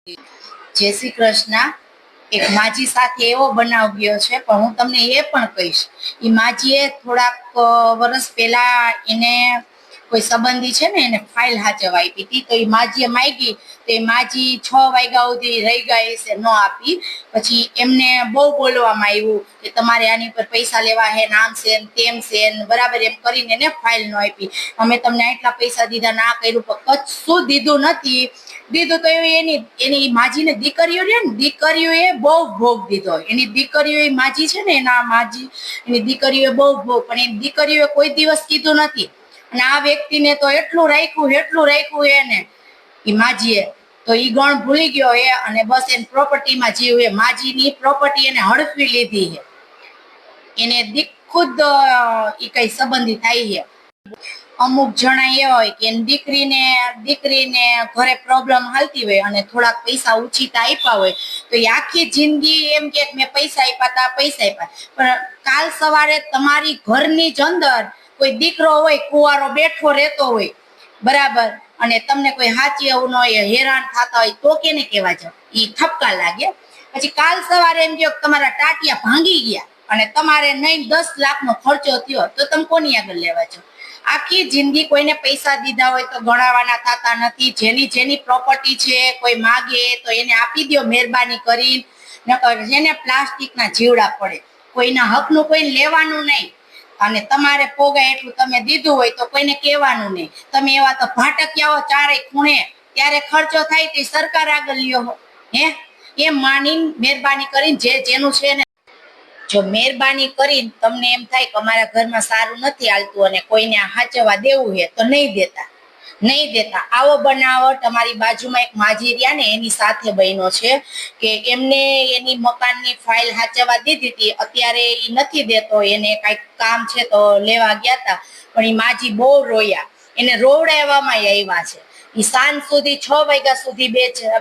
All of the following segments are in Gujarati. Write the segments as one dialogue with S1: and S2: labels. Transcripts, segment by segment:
S1: જય શ્રી કૃષ્ણ। એક માજી સાથે એવો બનાવ ગયો છે, પણ હું તમને એ પણ કહીશ। એ માજીએ થોડાક વર્ષ પહેલા એને કોઈ સંબંધી છે ને એને ફાઇલ હાચવવા આપી હતી, તો એ માજીએ માગી તો એ માજી 6 વાગ્યા સુધી રહી ગઈ છે, ન આપી। પછી એમને બહુ બોલવામાં આવ્યું કે તમારે આની પર પૈસા લેવા હે, નામ છે ને તેમ છે ને, બરાબર એમ કરીને એને ફાઇલ ન આપી। અમે તમને આટલા પૈસા દીધા, ના કર્યું, પણ કશું દીધું નથી। દીધું તો એની માજીને દીકરીઓ રે ને, દીકરીઓએ બહુ ભોગ દીધો। એની દીકરીઓ એ માજી છે ને, એના માજી એની દીકરીઓએ બહુ ભોગ, પણ એની દીકરીઓએ કોઈ દિવસ કીધું નથી। અને આ વ્યક્તિને તો એટલું રાખ્યું એને એ માજીએ, તો ઈ ગણ ભૂલી ગયો એ, અને બસ એની પ્રોપર્ટીમાં જીવે। માજીની પ્રોપર્ટી એને હડપી લીધી છે। એને ખુદ ઈ કઈ સંબંધી થાય છે। અમુક જણા એવા હોય કે દીકરીને ઘરે પ્રોબ્લેમ હાલતી હોય અને થોડાક પૈસા ઉછીતા આપ્યા હોય, તો એ આખી જિંદગી એમ કે મેં પૈસા આપ્યા, પણ કાલ સવારે તમારી ઘરની જ અંદર કોઈ દીકરો હોય, કુંવારો બેઠો રહેતો હોય, બરાબર, અને તમને કોઈ હાચી એવું ન હોય, હેરાન થતા હોય, તો કેને કેવા જાવ? ઈ ઠપકા લાગે। પછી કાલ સવારે એમ કહો તમારા ટાટિયા ભાંગી ગયા અને તમારે નહીં 10 લાખનો ખર્ચો થયો, તો તમે કોની આગળ લેવા જાવ? આખી જિંદગી કોઈને પૈસા દીધા હોય તો ગણાવાના થતા નથી। જેની પ્રોપર્ટી છે કોઈ માગે તો એને આપી દો મહેરબાની કરીને, નકર જેને પ્લાસ્ટિકના જીવડા પડે। કોઈના હકનું કોઈ લેવાનું નહીં, અને તમારે પોગાય એટલું તમે દીધું હોય તો કોઈને કહેવાનું નહીં। તમે એવા તો ભાટકિયાઓ ચારે ખૂણે, ત્યારે ખર્ચો થાય તે સરકાર આગળ લ્યો હે, એમ માનીને મહેરબાની કરીને જેનું છે ને, જો મહેરબાની કરીને તમને એમ થાય કે અમારા ઘરમાં સારું નથી હાલતું અને કોઈને હાચવવા દેવું છે, તો નહીં દેતા। આવો બનાવ તમારી બાજુમાં એક માજી રહ્યા ને એની સાથે બન્યો છે, કે એમને એની મકાનની ફાઇલ હાચવવા દીધી હતી, અત્યારે એ નથી દેતો, એને કાંઈક કામ છે તો લેવા ગયા હતા, પણ એ માજી બહુ રોયા, એને રોવડાવવામાં આવ્યા છે। એ સાંજ સુધી 6 વાગ્યા સુધી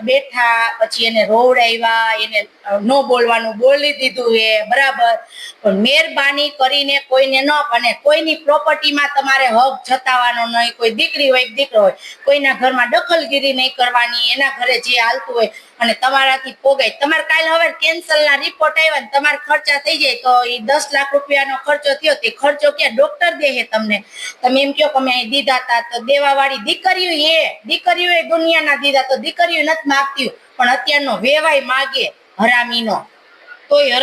S1: બેઠા, પછી એને રોવડાવ્યા, એને ન બોલવાનું બોલી દીધું એ, બરાબર, પણ મહેરબાની કરીને કોઈને ન, અને કોઈની પ્રોપર્ટીમાં તમારે હક જતાવવાનો નહીં। કોઈ દીકરી હોય દીકરો હોય, કોઈના ઘરમાં દખલગીરી નહીં કરવાની, એના ઘરે જે હાલતું હોય, અને તમારાથી પોગાય, તમારે કાલ હવે કેન્સરના રિપોર્ટ આવ્યા ને તમારે ખર્ચા થઈ જાય, તો એ 10 લાખ રૂપિયાનો ખર્ચો થયો, તે ખર્ચો ક્યાં ડોક્ટર દે છે તમને? તમે એમ કહો કે અમે અહીં દીધા હતા, તો દેવાવાળી દીકરીઓએ દુનિયાના દીધા, તો દીકરીઓ નથી માગતી, પણ અત્યારનો વેવાય માગે હરામીનો, તોય